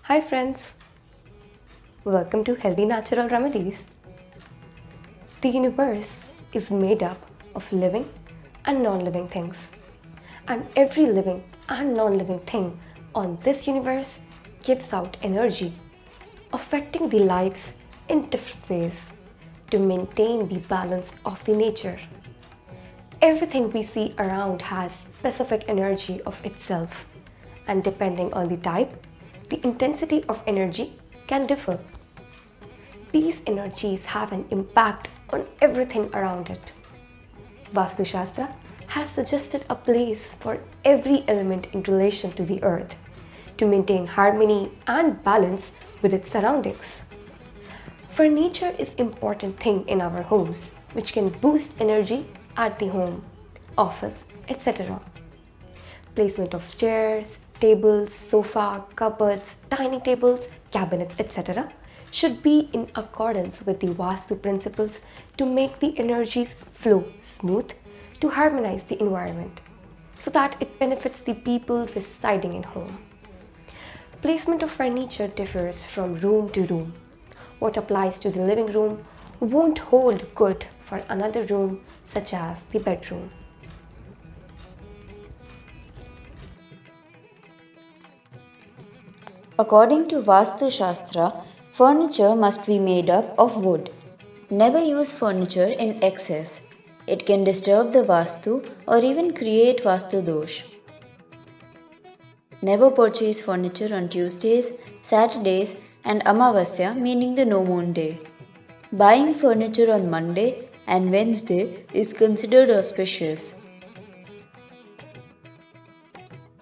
Hi friends, welcome to Healthy Natural Remedies. The universe is made up of living and non-living things. And every living and non-living thing on this universe gives out energy, affecting the lives in different ways to maintain the balance of the nature. Everything we see around has specific energy of itself, and depending on the type, the intensity of energy can differ. These energies have an impact on everything around it. Vastu Shastra has suggested a place for every element in relation to the earth to maintain harmony and balance with its surroundings. Furniture is an important thing in our homes which can boost energy at the home, office, etc. Placement of chairs, tables, sofa, cupboards, dining tables, cabinets, etc. should be in accordance with the Vastu principles to make the energies flow smooth to harmonize the environment so that it benefits the people residing in home. Placement of furniture differs from room to room. What applies to the living room won't hold good for another room such as the bedroom. According to Vastu Shastra, furniture must be made up of wood. Never use furniture in excess. It can disturb the Vastu or even create Vastu dosh. Never purchase furniture on Tuesdays, Saturdays, and Amavasya, meaning the no moon day. Buying furniture on Monday and Wednesday is considered auspicious.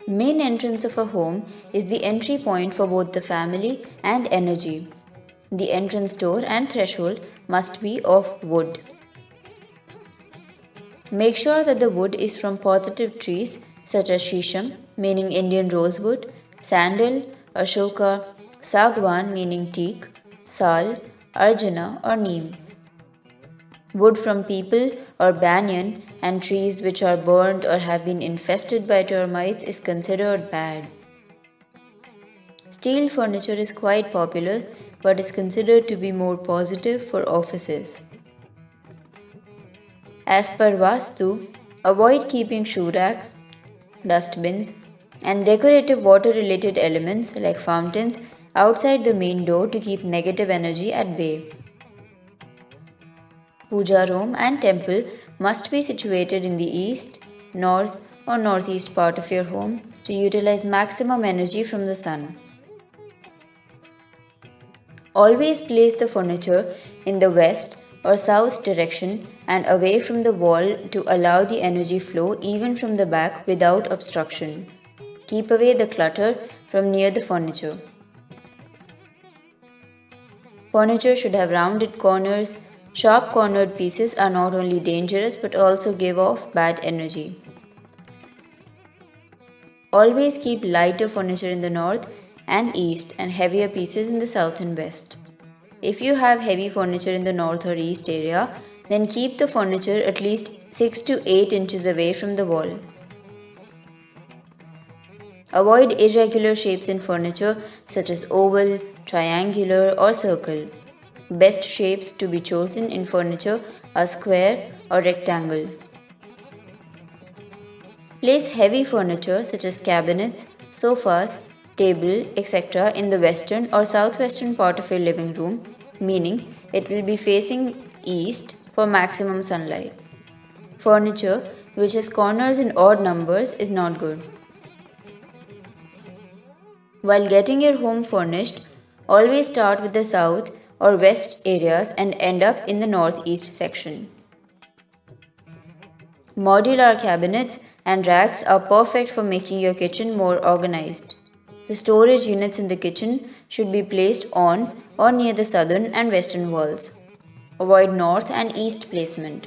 Main entrance of a home is the entry point for both the family and energy. The entrance door and threshold must be of wood. Make sure that the wood is from positive trees such as shisham, meaning Indian rosewood, sandal, ashoka, sagwan, meaning teak, sal, arjuna, or neem. Wood from peepal or banyan and trees which are burned or have been infested by termites is considered bad. Steel furniture is quite popular but is considered to be more positive for offices. As per Vastu, avoid keeping shoe racks, dustbins, and decorative water related elements like fountains outside the main door to keep negative energy at bay. Puja room and temple must be situated in the east, north, or northeast part of your home to utilize maximum energy from the sun. Always place the furniture in the west or south direction and away from the wall to allow the energy flow even from the back without obstruction. Keep away the clutter from near the furniture. Furniture should have rounded corners. Sharp cornered pieces are not only dangerous but also give off bad energy. Always keep lighter furniture in the north and east and heavier pieces in the south and west. If you have heavy furniture in the north or east area, then keep the furniture at least 6 to 8 inches away from the wall. Avoid irregular shapes in furniture such as oval, triangular, or circle. Best shapes to be chosen in furniture are square or rectangle. Place heavy furniture such as cabinets, sofas, table, etc. in the western or southwestern part of your living room, meaning it will be facing east for maximum sunlight. Furniture which has corners in odd numbers is not good. While getting your home furnished, always start with the south or west areas and end up in the northeast section. Modular cabinets and racks are perfect for making your kitchen more organized. The storage units in the kitchen should be placed on or near the southern and western walls. Avoid north and east placement.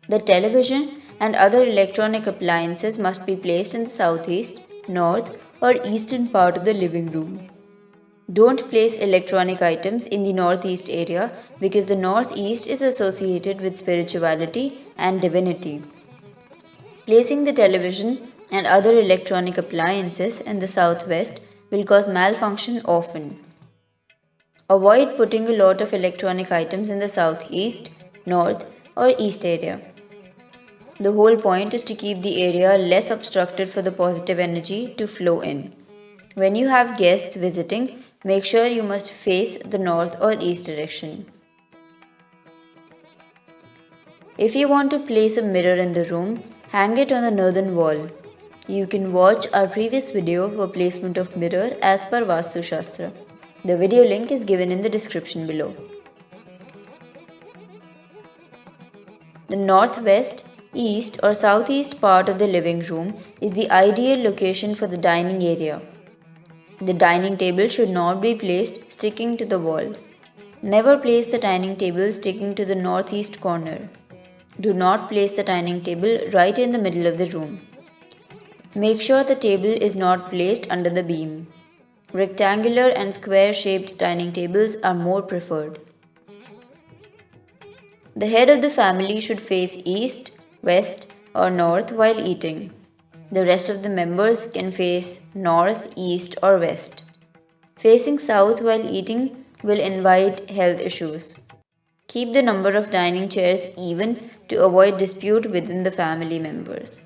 The television and other electronic appliances must be placed in the southeast, north, or eastern part of the living room. Don't place electronic items in the northeast area because the northeast is associated with spirituality and divinity. Placing the television and other electronic appliances in the southwest will cause malfunction often. Avoid putting a lot of electronic items in the southeast, north, or east area. The whole point is to keep the area less obstructed for the positive energy to flow in. When you have guests visiting, make sure you must face the north or east direction. If you want to place a mirror in the room, hang it on the northern wall. You can watch our previous video for placement of mirror as per Vastu Shastra. The video link is given in the description below. The northwest, east or southeast part of the living room is the ideal location for the dining area. The dining table should not be placed sticking to the wall. Never place the dining table sticking to the northeast corner. Do not place the dining table right in the middle of the room. Make sure the table is not placed under the beam. Rectangular and square-shaped dining tables are more preferred. The head of the family should face east, west, or north while eating. The rest of the members can face north, east, or west. Facing south while eating will invite health issues. Keep the number of dining chairs even to avoid dispute within the family members.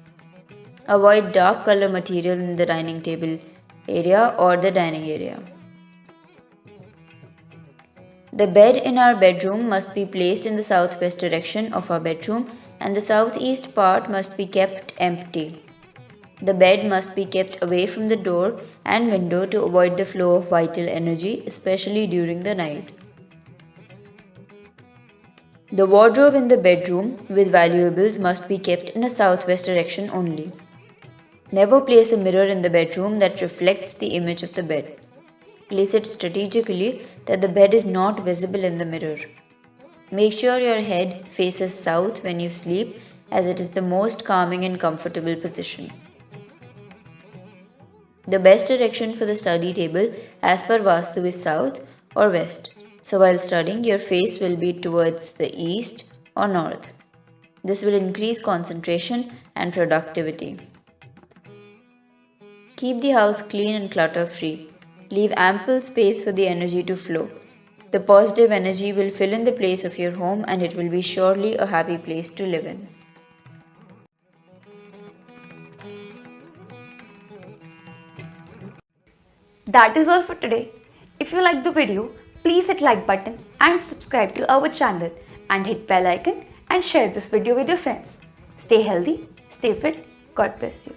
Avoid dark color material in the dining table area or the dining area. The bed in our bedroom must be placed in the southwest direction of our bedroom and the southeast part must be kept empty. The bed must be kept away from the door and window to avoid the flow of vital energy, especially during the night. The wardrobe in the bedroom with valuables must be kept in a southwest direction only. Never place a mirror in the bedroom that reflects the image of the bed. Place it strategically that the bed is not visible in the mirror. Make sure your head faces south when you sleep, as it is the most calming and comfortable position. The best direction for the study table as per Vastu is south or west. So while studying, your face will be towards the east or north. This will increase concentration and productivity. Keep the house clean and clutter-free. Leave ample space for the energy to flow. The positive energy will fill in the place of your home and it will be surely a happy place to live in. That is all for today. If you like the video, please hit like button and subscribe to our channel and hit bell icon and share this video with your friends. Stay healthy, stay fit. God bless you.